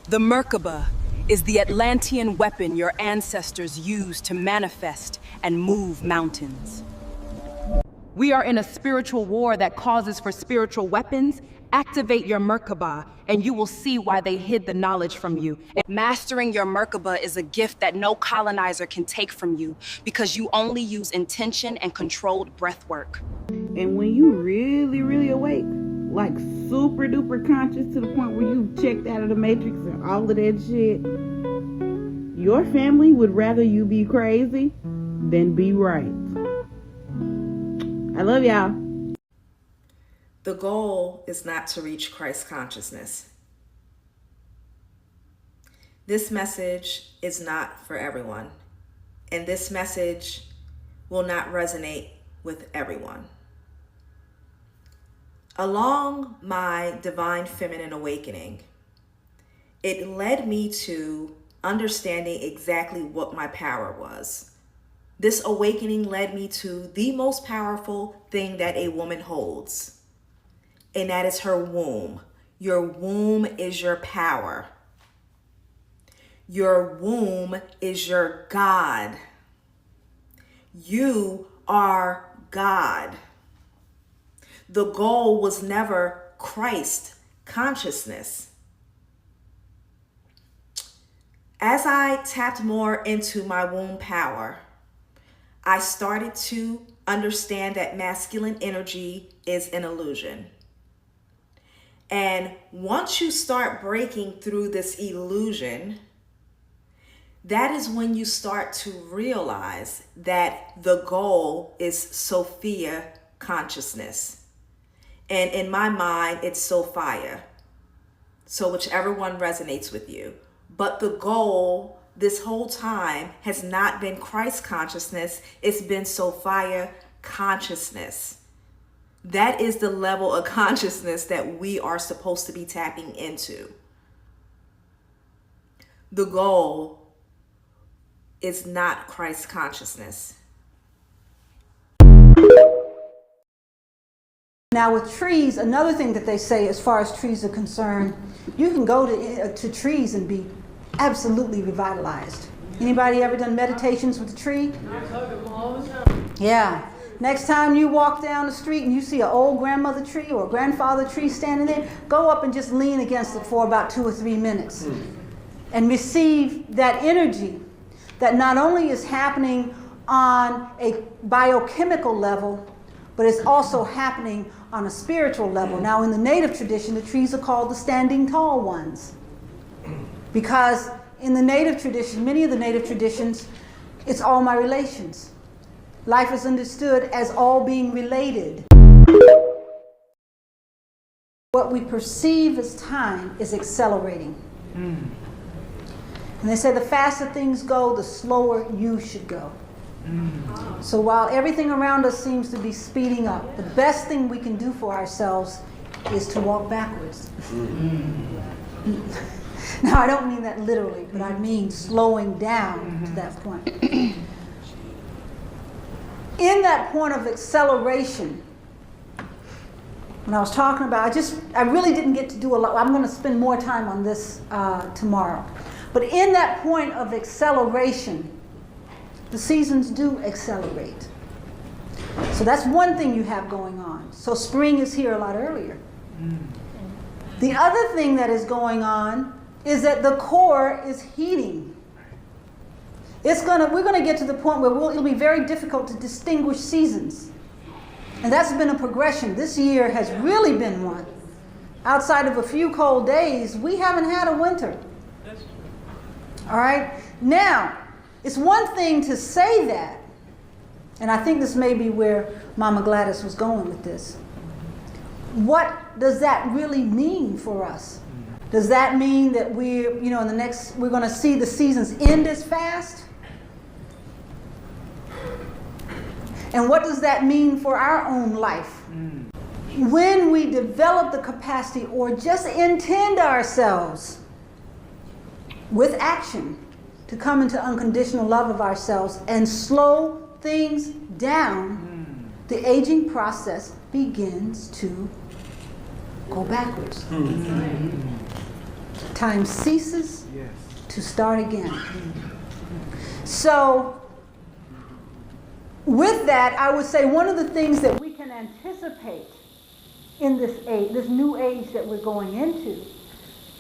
The Merkaba is the Atlantean weapon your ancestors used to manifest and move mountains. We are in a spiritual war that causes for spiritual weapons. Activate your Merkaba, and you will see why they hid the knowledge from you. Mastering your Merkaba is a gift that no colonizer can take from you because you only use intention and controlled breath work. And when you really, really awake, like super duper conscious to the point where you've checked out of the matrix and all of that shit, your family would rather you be crazy than be right. I love y'all. The goal is not to reach Christ consciousness. This message is not for everyone, and this message will not resonate with everyone. Along my divine feminine awakening, it led me to understanding exactly what my power was. This awakening led me to the most powerful thing that a woman holds, and that is her womb. Your womb is your power. Your womb is your God. You are God. The goal was never Christ consciousness. As I tapped more into my womb power, I started to understand that masculine energy is an illusion. And once you start breaking through this illusion, that is when you start to realize that the goal is Sophia consciousness. And in my mind, it's Sophia. So whichever one resonates with you. But the goal this whole time has not been Christ consciousness. It's been Sophia consciousness. That is the level of consciousness that we are supposed to be tapping into. The goal is not Christ consciousness. Now with trees, another thing that they say as far as trees are concerned, you can go to trees and be absolutely revitalized. Anybody ever done meditations with a tree? Yeah. Next time you walk down the street and you see an old grandmother tree or a grandfather tree standing there, go up and just lean against it for about 2 or 3 minutes and receive that energy that not only is happening on a biochemical level, but it's also happening on a spiritual level. Now in the native tradition, the trees are called the standing tall ones. Because in the native tradition, many of the native traditions, it's all my relations. Life is understood as all being related. What we perceive as time is accelerating. And they say the faster things go, the slower you should go. So while everything around us seems to be speeding up, the best thing we can do for ourselves is to walk backwards. Now I don't mean that literally, but I mean slowing down to that point. In that point of acceleration, when I was talking about, I really didn't get to do a lot. I'm going to spend more time on this tomorrow. But in that point of acceleration, the seasons do accelerate. So that's one thing you have going on. So spring is here a lot earlier. The other thing that is going on is that the core is heating. We're going to get to the point where it'll be very difficult to distinguish seasons. And that's been a progression. This year has really been one. Outside of a few cold days, we haven't had a winter. All right? Now, it's one thing to say that, and I think this may be where Mama Gladys was going with this. What does that really mean for us? Does that mean that we're going to see the seasons end as fast? And what does that mean for our own life? When we develop the capacity or just intend ourselves with action to come into unconditional love of ourselves and slow things down, the aging process begins to go backwards. Time ceases to start again. So, with that, I would say one of the things that we can anticipate in this age, this new age that we're going into,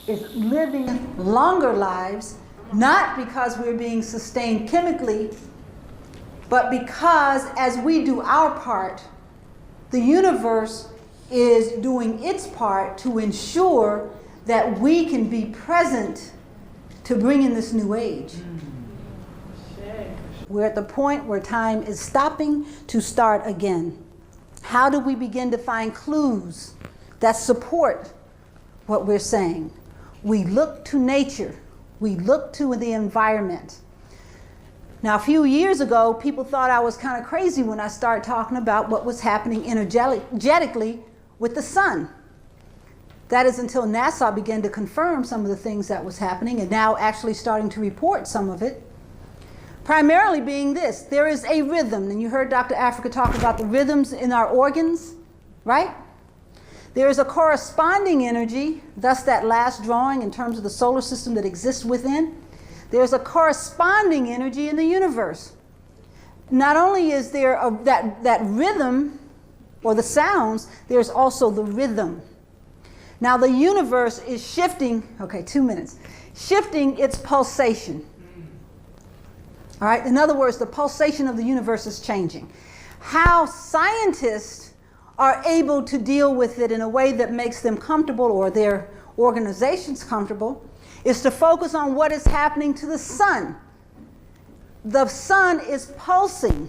is living longer lives, not because we're being sustained chemically, but because as we do our part, the universe is doing its part to ensure that we can be present to bring in this new age. We're at the point where time is stopping to start again. How do we begin to find clues that support what we're saying? We look to nature. We look to the environment. Now, a few years ago, people thought I was kind of crazy when I started talking about what was happening energetically with the sun. That is until NASA began to confirm some of the things that was happening and now actually starting to report some of it. Primarily being this, there is a rhythm, and you heard Dr. Africa talk about the rhythms in our organs, right? There is a corresponding energy, thus that last drawing in terms of the solar system that exists within. There's a corresponding energy in the universe. Not only is there that rhythm, or the sounds, there's also the rhythm. Now the universe is shifting, okay, 2 minutes, shifting its pulsation. All right, in other words, the pulsation of the universe is changing. How scientists are able to deal with it in a way that makes them comfortable, or their organizations comfortable, is to focus on what is happening to the sun. The sun is pulsing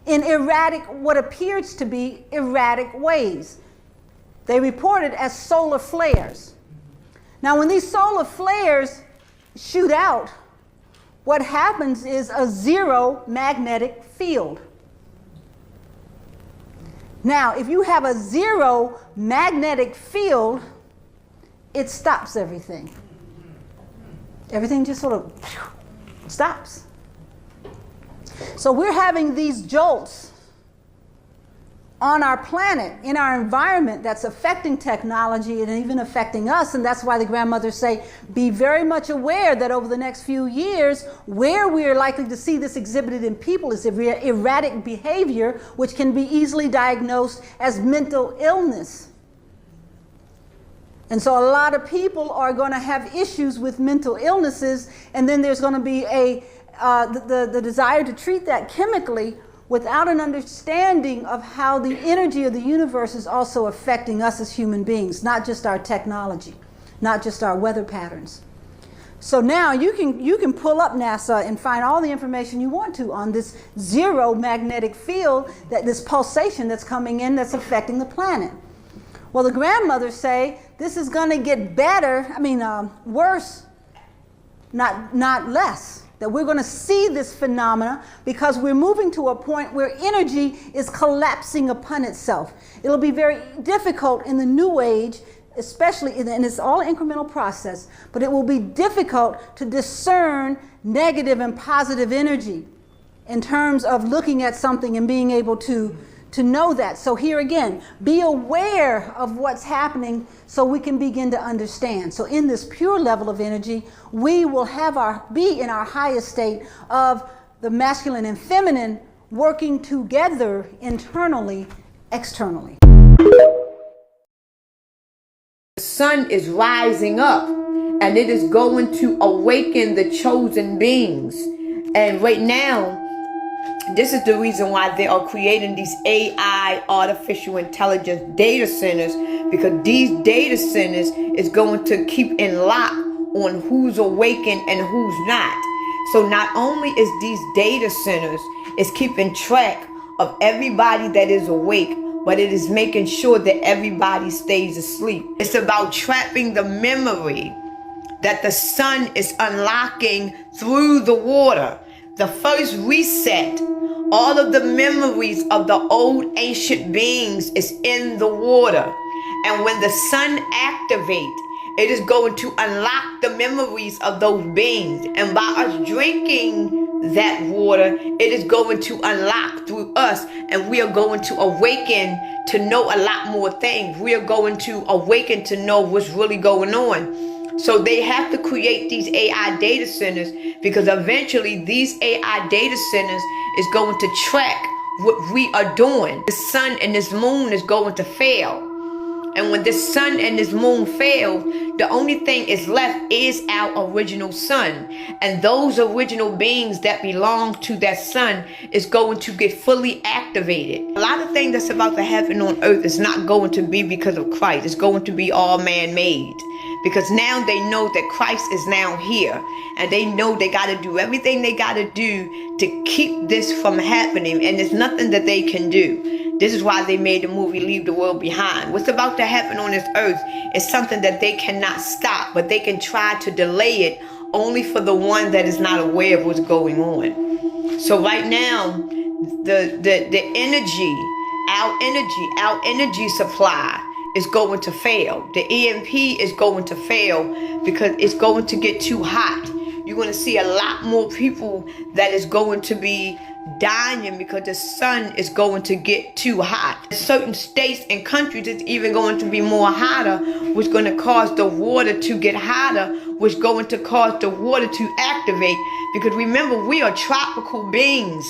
in erratic, what appears to be erratic ways. They report it as solar flares. Now, when these solar flares shoot out, what happens is a zero magnetic field. Now, if you have a zero magnetic field, it stops everything. Everything just sort of stops. So we're having these jolts on our planet, in our environment, that's affecting technology and even affecting us. And that's why the grandmothers say, be very much aware that over the next few years, where we are likely to see this exhibited in people is erratic behavior, which can be easily diagnosed as mental illness. And so a lot of people are going to have issues with mental illnesses, and then there's going to be the desire to treat that chemically without an understanding of how the energy of the universe is also affecting us as human beings, not just our technology, not just our weather patterns. So now you can pull up NASA and find all the information you want to on this zero magnetic field, that this pulsation that's coming in that's affecting the planet. Well, the grandmothers say this is going to get better, worse, not less. That we're going to see this phenomena because we're moving to a point where energy is collapsing upon itself. It'll be very difficult in the new age, especially, and it's all an incremental process, but it will be difficult to discern negative and positive energy in terms of looking at something and being able to know that. So here again, be aware of what's happening so we can begin to understand. So in this pure level of energy, we will be in our highest state of the masculine and feminine working together internally, externally. The sun is rising up and it is going to awaken the chosen beings. And right now, this is the reason why they are creating these AI, artificial intelligence data centers, because these data centers is going to keep in lock on who's awakened and who's not. So not only is these data centers is keeping track of everybody that is awake, but it is making sure that everybody stays asleep. It's about trapping the memory that the sun is unlocking through the water. The first reset, all of the memories of the old ancient beings is in the water. And when the sun activates, it is going to unlock the memories of those beings. And by us drinking that water, it is going to unlock through us. And we are going to awaken to know a lot more things. We are going to awaken to know what's really going on. So they have to create these AI data centers, because eventually these AI data centers is going to track what we are doing. The sun and this moon is going to fail. And when this sun and this moon fail, the only thing is left is our original sun. And those original beings that belong to that sun is going to get fully activated. A lot of things that's about to happen on earth is not going to be because of Christ. It's going to be all man-made. Because now they know that Christ is now here. And they know they got to do everything they got to do to keep this from happening. And there's nothing that they can do. This is why they made the movie Leave the World Behind. What's about to happen on this earth is something that they cannot stop, but they can try to delay it only for the one that is not aware of what's going on. So right now, the energy, our energy supply is going to fail. The EMP is going to fail because it's going to get too hot. You're going to see a lot more people that is going to be dying because the sun is going to get too hot. In certain states and countries, it's even going to be more hotter, which is going to cause the water to get hotter, which is going to cause the water to activate. Because remember, we are tropical beings.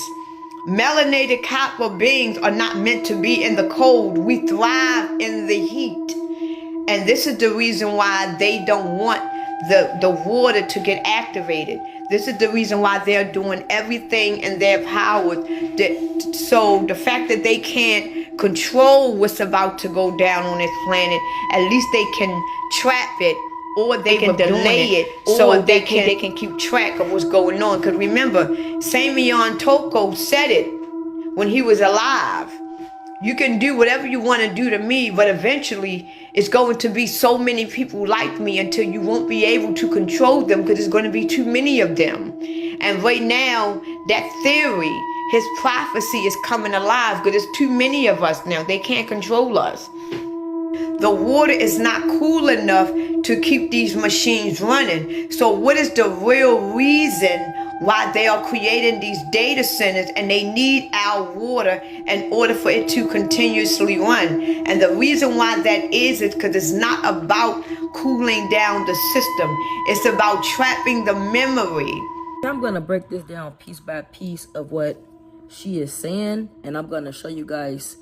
Melanated copper beings are not meant to be in the cold. We thrive in the heat. And this is the reason why they don't want the water to get activated. This is the reason why they're doing everything in their power. So the fact that they can't control what's about to go down on this planet, at least they can trap it, or they can delay it, so they can keep track of what's going on. Because remember, Samion Toko said it when he was alive. You can do whatever you want to do to me, but eventually it's going to be so many people like me until you won't be able to control them, because there's going to be too many of them. And right now, that theory, his prophecy is coming alive because there's too many of us now. They can't control us. The water is not cool enough to keep these machines running. So what is the real reason why they are creating these data centers? And they need our water in order for it to continuously run. And the reason why that is because it's not about cooling down the system. It's about trapping the memory. I'm going to break this down piece by piece of what she is saying. And I'm going to show you guys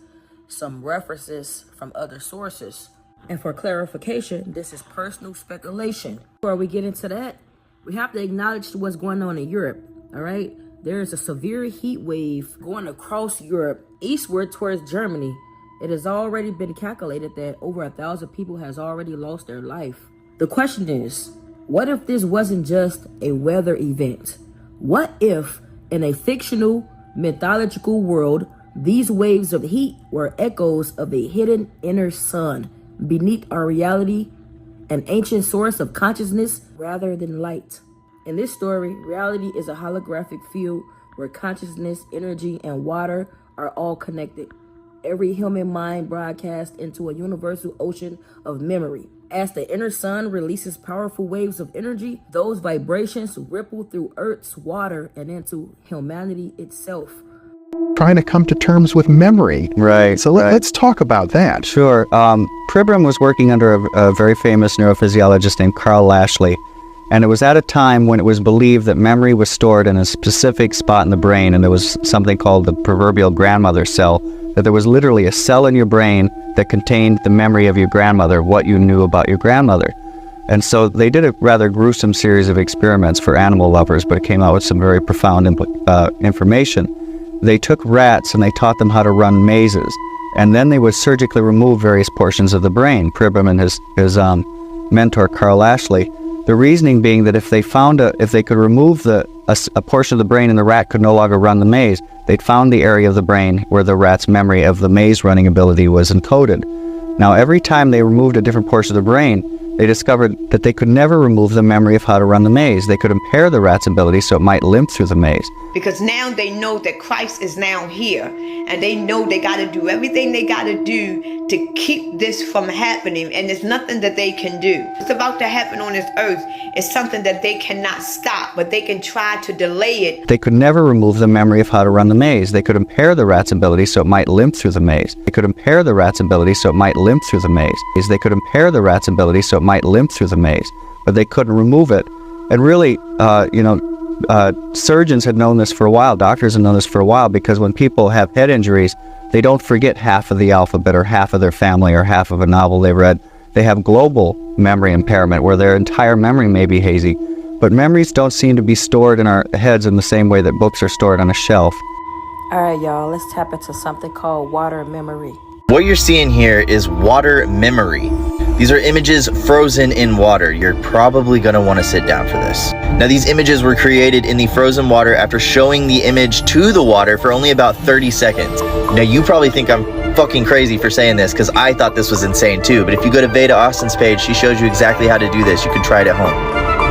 some references from other sources. And for clarification, this is personal speculation. Before we get into that, we have to acknowledge what's going on in Europe, all right? There is a severe heat wave going across Europe, eastward towards Germany. It has already been calculated that over 1,000 people has already lost their life. The question is, what if this wasn't just a weather event? What if, in a fictional, mythological world, these waves of heat were echoes of a hidden inner sun beneath our reality, an ancient source of consciousness rather than light? In this story, reality is a holographic field where consciousness, energy, and water are all connected. Every human mind broadcasts into a universal ocean of memory. As the inner sun releases powerful waves of energy, those vibrations ripple through Earth's water and into humanity itself. Trying to come to terms with memory. Right. So let's talk about that. Sure. Pribram was working under a very famous neurophysiologist named Carl Lashley. And it was at a time when it was believed that memory was stored in a specific spot in the brain, and there was something called the proverbial grandmother cell, that there was literally a cell in your brain that contained the memory of your grandmother, what you knew about your grandmother. And so they did a rather gruesome series of experiments for animal lovers, but it came out with some very profound information. They took rats and they taught them how to run mazes, and then they would surgically remove various portions of the brain. Pribram and his mentor Carl Lashley. The reasoning being that if they could remove a portion of the brain and the rat could no longer run the maze, they'd found the area of the brain where the rat's memory of the maze running ability was encoded. Now, every time they removed a different portion of the brain, they discovered that they could never remove the memory of how to run the maze. They could impair the rat's ability so it might limp through the maze. Because now they know that Christ is now here, and they know they got to do everything they got to do to keep this from happening, and there's nothing that they can do. What's about to happen on this earth is something that they cannot stop, but they can try to delay it. They could never remove the memory of how to run the maze. They could impair the rat's ability so it might limp through the maze. They could impair the rat's ability so it might limp through the maze. They could impair the rat's ability so it might limp through the maze. but they couldn't remove it. And really, surgeons had known this for a while, doctors had known this for a while, because when people have head injuries, they don't forget half of the alphabet or half of their family or half of a novel they read. They have global memory impairment where their entire memory may be hazy. But memories don't seem to be stored in our heads in the same way that books are stored on a shelf. All right, y'all, let's tap into something called water memory. What you're seeing here is water memory. These are images frozen in water. You're probably going to want to sit down for this. Now, these images were created in the frozen water after showing the image to the water for only about 30 seconds. Now, you probably think I'm fucking crazy for saying this, because I thought this was insane too, but if you go to Veda Austin's page, she shows you exactly how to do this. You can try it at home.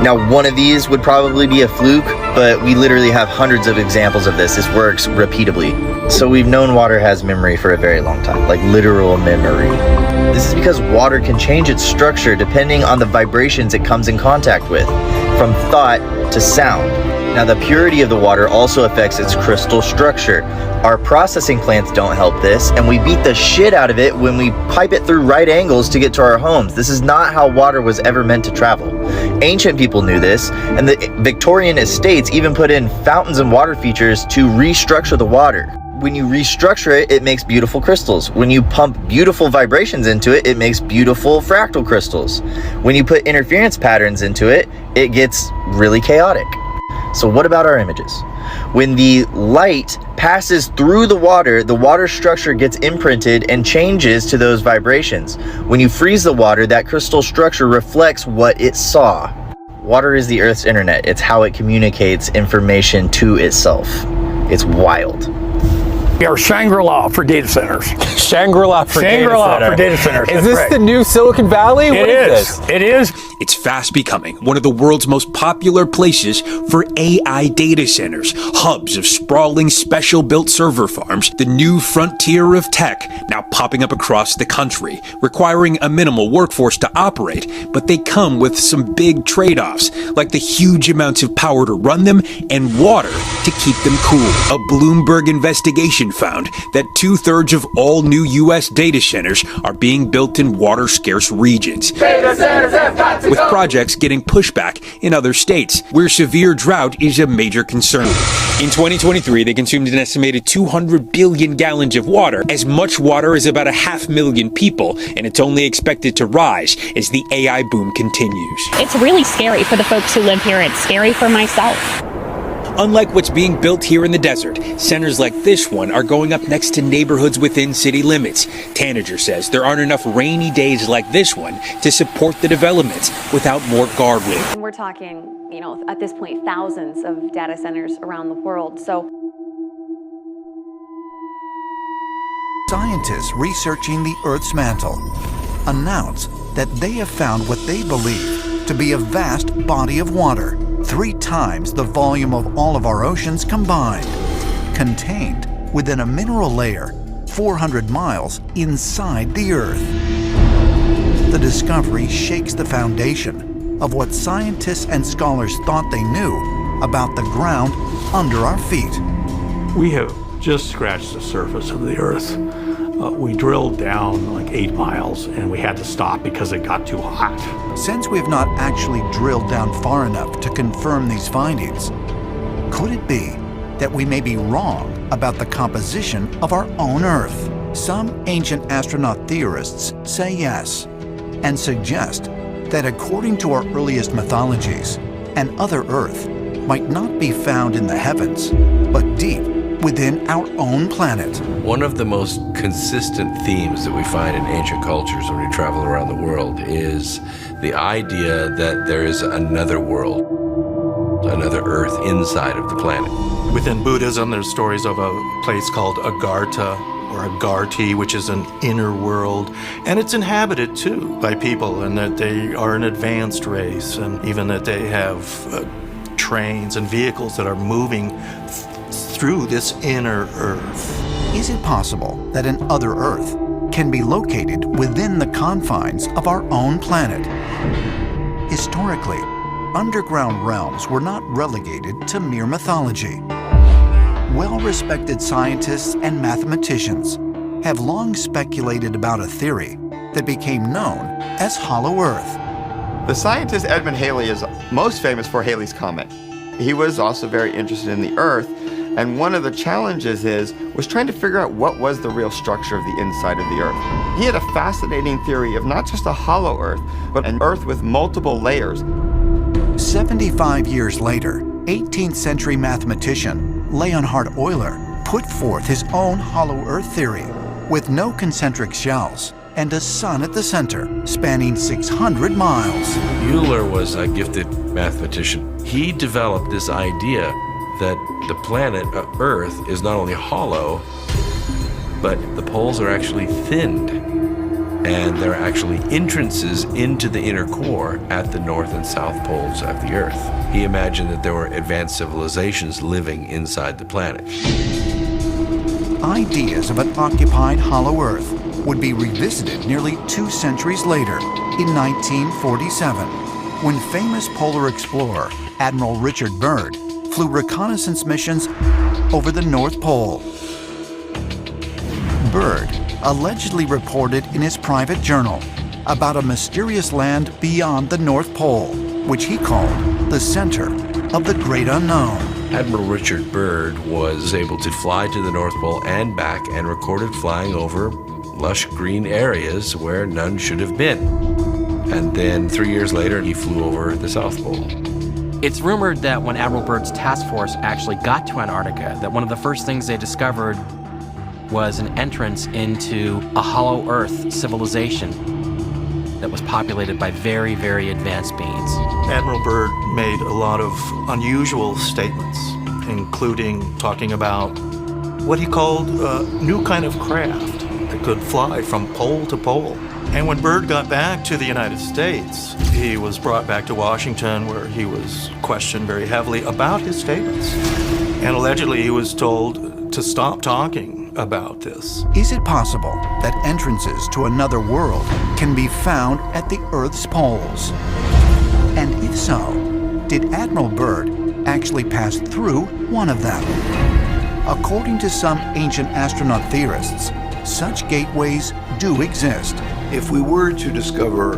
Now, one of these would probably be a fluke, but we literally have hundreds of examples of this. This works repeatably. So we've known water has memory for a very long time, like literal memory. This is because water can change its structure depending on the vibrations it comes in contact with, from thought to sound. Now, the purity of the water also affects its crystal structure. Our processing plants don't help this, and we beat the shit out of it when we pipe it through right angles to get to our homes. This is not how water was ever meant to travel. Ancient people knew this, and the Victorian estates even put in fountains and water features to restructure the water. When you restructure it, it makes beautiful crystals. When you pump beautiful vibrations into it, it makes beautiful fractal crystals. When you put interference patterns into it, it gets really chaotic. So what about our images? When the light passes through the water structure gets imprinted and changes to those vibrations. When you freeze the water, that crystal structure reflects what it saw. Water is the Earth's internet. It's how it communicates information to itself. It's wild. We are Shangri-La for data centers. Shangri-La for data centers. Is this the new Silicon Valley? What is this? It is. It's fast becoming one of the world's most popular places for AI data centers, hubs of sprawling special-built server farms, the new frontier of tech now popping up across the country, requiring a minimal workforce to operate, but they come with some big trade-offs, like the huge amounts of power to run them and water to keep them cool. A Bloomberg investigation found that 2/3 of all new U.S. data centers are being built in water-scarce regions, with projects getting pushback in other states, where severe drought is a major concern. In 2023, they consumed an estimated 200 billion gallons of water, as much water as about 500,000 people, and it's only expected to rise as the AI boom continues. It's really scary for the folks who live here. It's scary for myself. Unlike what's being built here in the desert, centers like this one are going up next to neighborhoods within city limits. Tanager says there aren't enough rainy days like this one to support the development without more guardrail. And we're talking, at this point, thousands of data centers around the world. So scientists researching the Earth's mantle announce that they have found what they believe to be a vast body of water, 3 times the volume of all of our oceans combined, contained within a mineral layer 400 miles inside the Earth. The discovery shakes the foundation of what scientists and scholars thought they knew about the ground under our feet. We have just scratched the surface of the Earth. We drilled down like 8 miles and we had to stop because it got too hot. Since we have not actually drilled down far enough to confirm these findings, could it be that we may be wrong about the composition of our own Earth? Some ancient astronaut theorists say yes, and suggest that according to our earliest mythologies, an other Earth might not be found in the heavens, but deep within our own planet. One of the most consistent themes that we find in ancient cultures when we travel around the world is the idea that there is another world, another Earth inside of the planet. Within Buddhism, there's stories of a place called Agartha or Agarthi, which is an inner world, and it's inhabited too by people, and that they are an advanced race, and even that they have trains and vehicles that are moving through this inner Earth. Is it possible that an other Earth can be located within the confines of our own planet? Historically, underground realms were not relegated to mere mythology. Well-respected scientists and mathematicians have long speculated about a theory that became known as Hollow Earth. The scientist Edmund Halley is most famous for Halley's Comet. He was also very interested in the Earth, and one of the challenges was trying to figure out what was the real structure of the inside of the Earth. He had a fascinating theory of not just a hollow Earth, but an Earth with multiple layers. 75 years later, 18th century mathematician Leonhard Euler put forth his own hollow Earth theory with no concentric shells and a sun at the center spanning 600 miles. Euler was a gifted mathematician. He developed this idea that the planet Earth is not only hollow, but the poles are actually thinned. And there are actually entrances into the inner core at the north and south poles of the Earth. He imagined that there were advanced civilizations living inside the planet. Ideas of an occupied hollow Earth would be revisited nearly 2 centuries later in 1947, when famous polar explorer Admiral Richard Byrd flew reconnaissance missions over the North Pole. Byrd allegedly reported in his private journal about a mysterious land beyond the North Pole, which he called the center of the great unknown. Admiral Richard Byrd was able to fly to the North Pole and back and recorded flying over lush green areas where none should have been. And then 3 years later, he flew over the South Pole. It's rumored that when Admiral Byrd's task force actually got to Antarctica, that one of the first things they discovered was an entrance into a hollow Earth civilization that was populated by very, very advanced beings. Admiral Byrd made a lot of unusual statements, including talking about what he called a new kind of craft that could fly from pole to pole. And when Byrd got back to the United States, he was brought back to Washington, where he was questioned very heavily about his statements. And allegedly he was told to stop talking about this. Is it possible that entrances to another world can be found at the Earth's poles? And if so, did Admiral Byrd actually pass through one of them? According to some ancient astronaut theorists, such gateways do exist. If we were to discover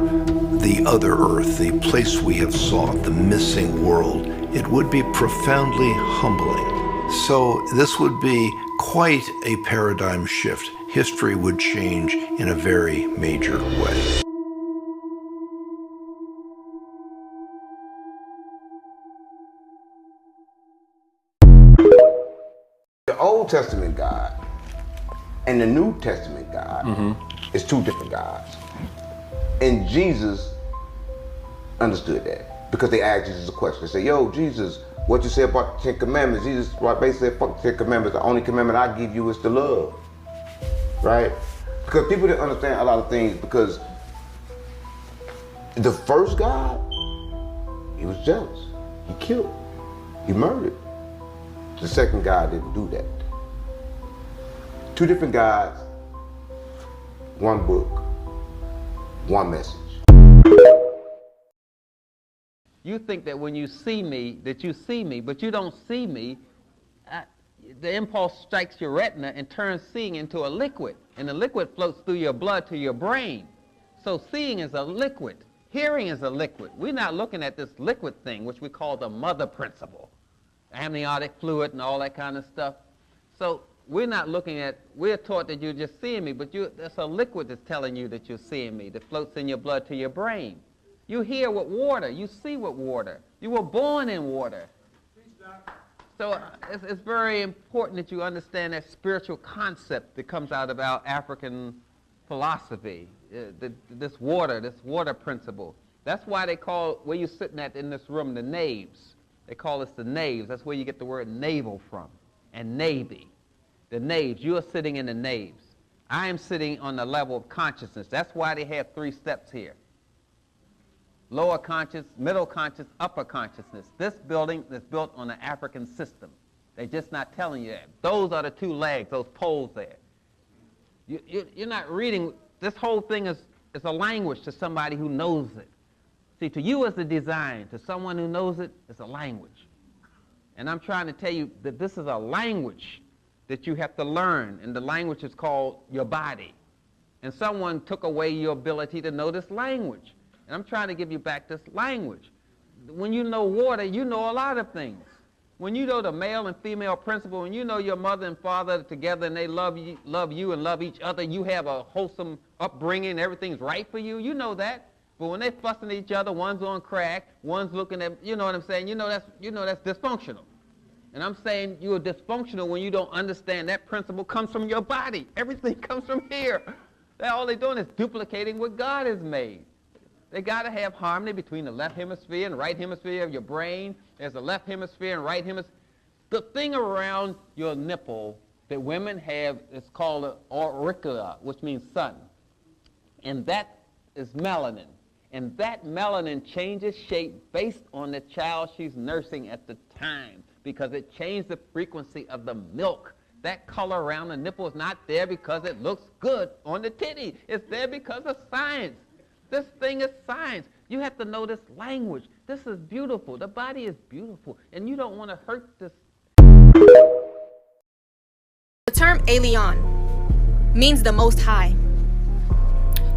the other Earth, the place we have sought, the missing world, it would be profoundly humbling. So this would be quite a paradigm shift. History would change in a very major way. The Old Testament God and the New Testament God is two different gods. And Jesus understood that because they asked Jesus a question. They said, yo, Jesus, what you say about the 10 Commandments? Jesus basically said, fuck the 10 Commandments. The only commandment I give you is to love. Right? Because people didn't understand a lot of things because the first God, he was jealous. He killed. He murdered. The second God didn't do that. Two different gods, one book, one message. You think that when you see me, that you see me, but you don't see me. The impulse strikes your retina and turns seeing into a liquid, and the liquid floats through your blood to your brain. So seeing is a liquid. Hearing is a liquid. We're not looking at this liquid thing, which we call the mother principle, amniotic fluid and all that kind of stuff. So we're not looking at, we're taught that you're just seeing me, but there's a liquid that's telling you that you're seeing me, that floats in your blood to your brain. You hear with water, you see with water. You were born in water. So it's very important that you understand that spiritual concept that comes out of our African philosophy, this water principle. That's why they call, where you're sitting at in this room, the naves. They call us the naves. That's where you get the word navel from, and navy. The naves, you are sitting in the naves. I am sitting on the level of consciousness. That's why they have 3 steps here. Lower conscious, middle conscious, upper consciousness. This building is built on the African system. They're just not telling you that. Those are the 2 legs, those poles there. You're not reading. This whole thing is a language to somebody who knows it. See, to you it's a design. To someone who knows it, it's a language. And I'm trying to tell you that this is a language that you have to learn, and the language is called your body. And someone took away your ability to know this language. And I'm trying to give you back this language. When you know water, you know a lot of things. When you know the male and female principle, when you know your mother and father are together and they love you and love each other, you have a wholesome upbringing, everything's right for you, you know that. But when they fussing at each other, one's on crack, one's looking at, you know what I'm saying? You know that's dysfunctional. And I'm saying you're dysfunctional when you don't understand that principle comes from your body. Everything comes from here. All they're doing is duplicating what God has made. They got to have harmony between the left hemisphere and right hemisphere of your brain. There's a left hemisphere and right hemisphere. The thing around your nipple that women have is called an auricula, which means sun. And that is melanin. And that melanin changes shape based on the child she's nursing at the time, because it changed the frequency of the milk. That color around the nipple is not there because it looks good on the titty. It's there because of science. This thing is science. You have to know this language. This is beautiful. The body is beautiful. And you don't want to hurt this. The term alien means the Most High.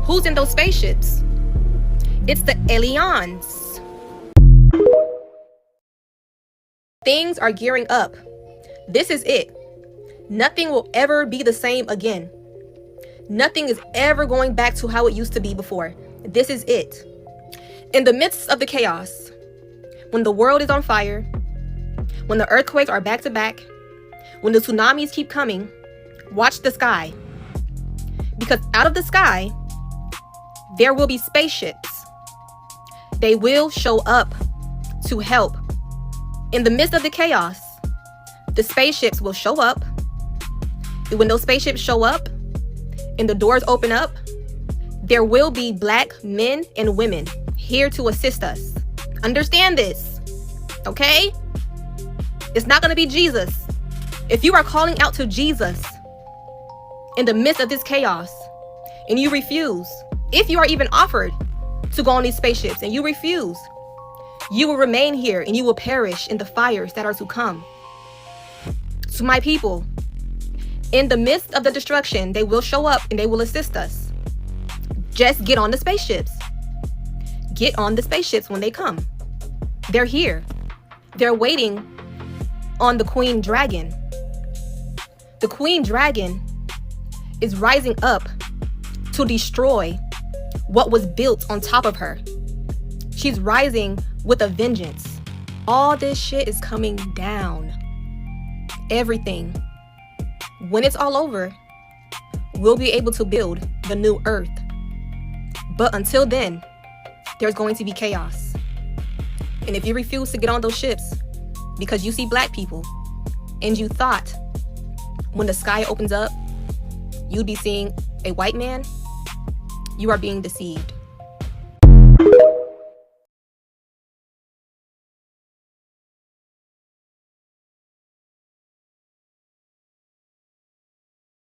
Who's in those spaceships? It's the aliens. Things are gearing up. This is it. Nothing will ever be the same again. Nothing is ever going back to how it used to be before. This is it. In the midst of the chaos, when the world is on fire, when the earthquakes are back to back, when the tsunamis keep coming, watch the sky. Because out of the sky, there will be spaceships. They will show up to help. In the midst of the chaos, the spaceships will show up. And when those spaceships show up and the doors open up, there will be black men and women here to assist us. Understand this, okay? It's not going to be Jesus. If you are calling out to Jesus in the midst of this chaos and you refuse, if you are even offered to go on these spaceships and you refuse, you will remain here and you will perish in the fires that are to come. To my people, in the midst of the destruction, they will show up and they will assist us. Just get on the spaceships. Get on the spaceships when they come. They're here. They're waiting on the Queen Dragon. The Queen Dragon is rising up to destroy what was built on top of her. She's rising with a vengeance. All this shit is coming down. Everything. When it's all over, we'll be able to build the new earth. But until then, there's going to be chaos. And if you refuse to get on those ships because you see black people and you thought when the sky opens up, you'd be seeing a white man, you are being deceived.